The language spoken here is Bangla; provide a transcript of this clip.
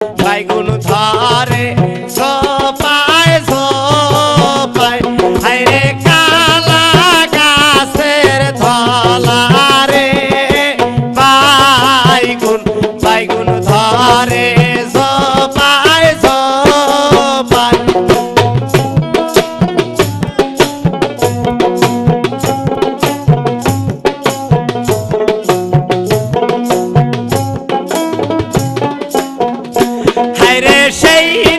বাইগুন ধরে সোপায় সোপায় হায়রে কালা গাছের ধলারে বাইগুন বাইগুন ধরে সোপায় সোপায় হায়রে সেই